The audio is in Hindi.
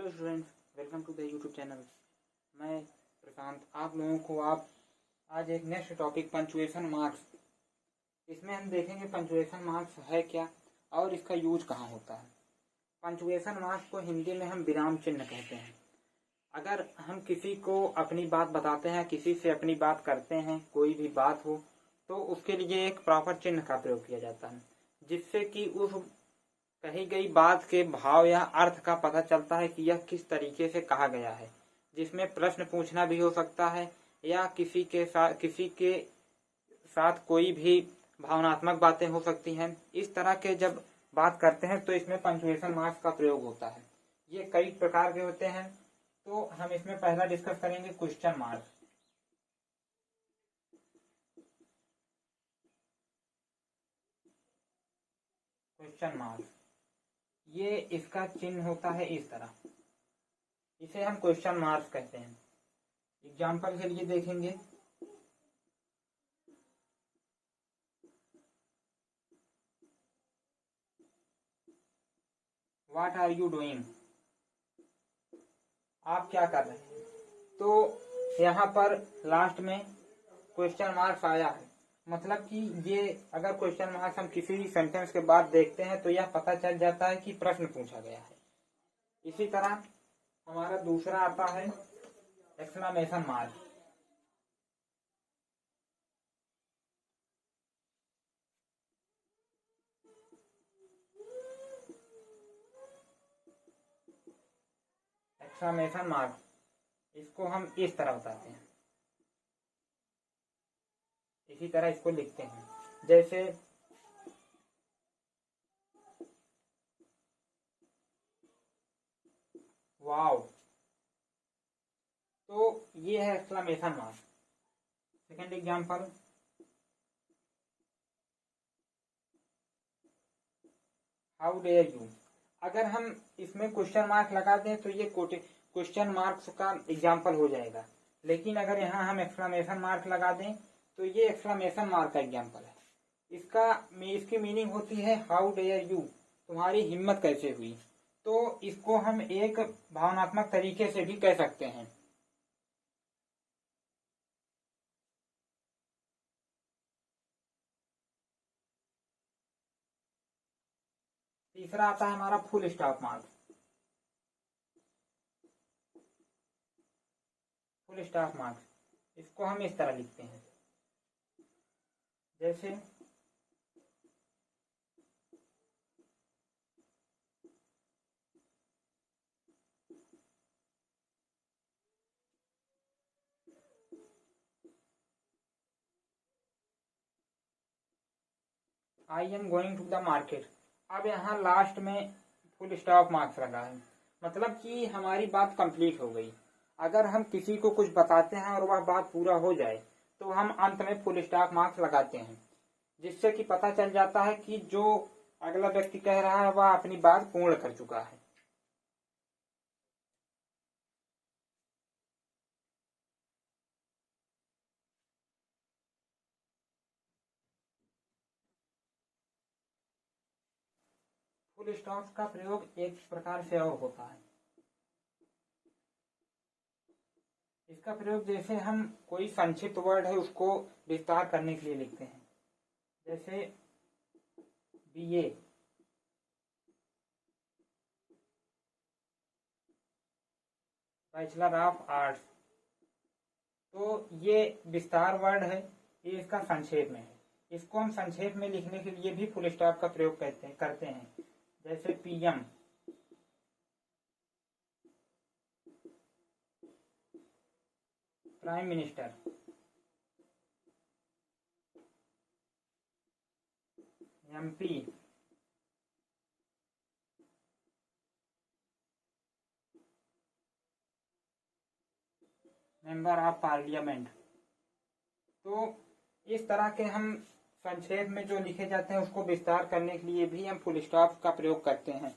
Hello students, welcome to the YouTube channel. मैं प्रशांत आप लोगों को आज एक नेक्स्ट टॉपिक पंचुएशन मार्क्स, इसमें हम देखेंगे पंचुएशन मार्क्स है क्या और इसका यूज कहाँ होता है। पंचुएशन मार्क्स को हिंदी में हम विराम चिन्ह कहते हैं। अगर हम किसी को अपनी बात बताते हैं, किसी से अपनी बात करते हैं, कोई भी बात हो तो उसके लिए एक प्रॉपर चिन्ह का प्रयोग किया जाता है, जिससे कि उस कही गई बात के भाव या अर्थ का पता चलता है कि यह किस तरीके से कहा गया है। जिसमें प्रश्न पूछना भी हो सकता है या किसी के साथ कोई भी भावनात्मक बातें हो सकती हैं। इस तरह के जब बात करते हैं तो इसमें पंचुएशन मार्क्स का प्रयोग होता है। ये कई प्रकार के होते हैं, तो हम इसमें पहला डिस्कस करेंगे क्वेश्चन मार्क्स। क्वेश्चन मार्क्स ये इसका चिन्ह होता है इस तरह, इसे हम क्वेश्चन मार्क्स कहते हैं। एग्जाम्पल के लिए देखेंगे, व्हाट आर यू डूइंग, आप क्या कर रहे हैं। तो यहाँ पर लास्ट में क्वेश्चन मार्क्स आया है, मतलब कि ये अगर क्वेश्चन मार्क्स हम किसी भी सेंटेंस के बाद देखते हैं तो यह पता चल जाता है कि प्रश्न पूछा गया है। इसी तरह हमारा दूसरा आता है एक्सक्लेमेशन मार्क। एक्सक्लेमेशन मार्क इसको हम इस तरह बताते हैं, इसी तरह इसको लिखते हैं, जैसे वाव। तो ये है exclamation mark. Second example, how dare you. अगर हम इसमें क्वेश्चन मार्क लगा दें तो ये क्वेश्चन मार्क्स का एग्जांपल हो जाएगा, लेकिन अगर यहाँ हम एक्सक्लेमेशन मार्क लगा दें तो ये एक्सक्लेमेशन मार्क का एग्जांपल है। इसकी मीनिंग होती है हाउ डेयर यू, तुम्हारी हिम्मत कैसे हुई। तो इसको हम एक भावनात्मक तरीके से भी कह सकते हैं। तीसरा आता है हमारा full stop mark. Full stop marks इसको हम इस तरह लिखते हैं, जैसे I am going to the market. अब यहाँ लास्ट में फुल स्टॉप मार्क्स लगा है, मतलब कि हमारी बात कंप्लीट हो गई। अगर हम किसी को कुछ बताते हैं और वह बात पूरा हो जाए तो हम अंत में फुल स्टॉप मार्क्स लगाते हैं, जिससे कि पता चल जाता है कि जो अगला व्यक्ति कह रहा है वह अपनी बात पूर्ण कर चुका है। फुल स्टॉप का प्रयोग एक प्रकार से और होता है। इसका प्रयोग जैसे हम कोई संक्षिप्त वर्ड है उसको विस्तार करने के लिए लिखते हैं, जैसे बीए, बैचलर ऑफ आर्ट्स। तो ये विस्तार वर्ड है, ये इसका संक्षेप में है। इसको हम संक्षेप में लिखने के लिए भी फुल स्टॉप का प्रयोग करते हैं, जैसे PM, prime minister, MP, member of parliament. तो इस तरह के हम संक्षेप में जो लिखे जाते हैं उसको विस्तार करने के लिए भी हम फुल स्टॉप का प्रयोग करते हैं।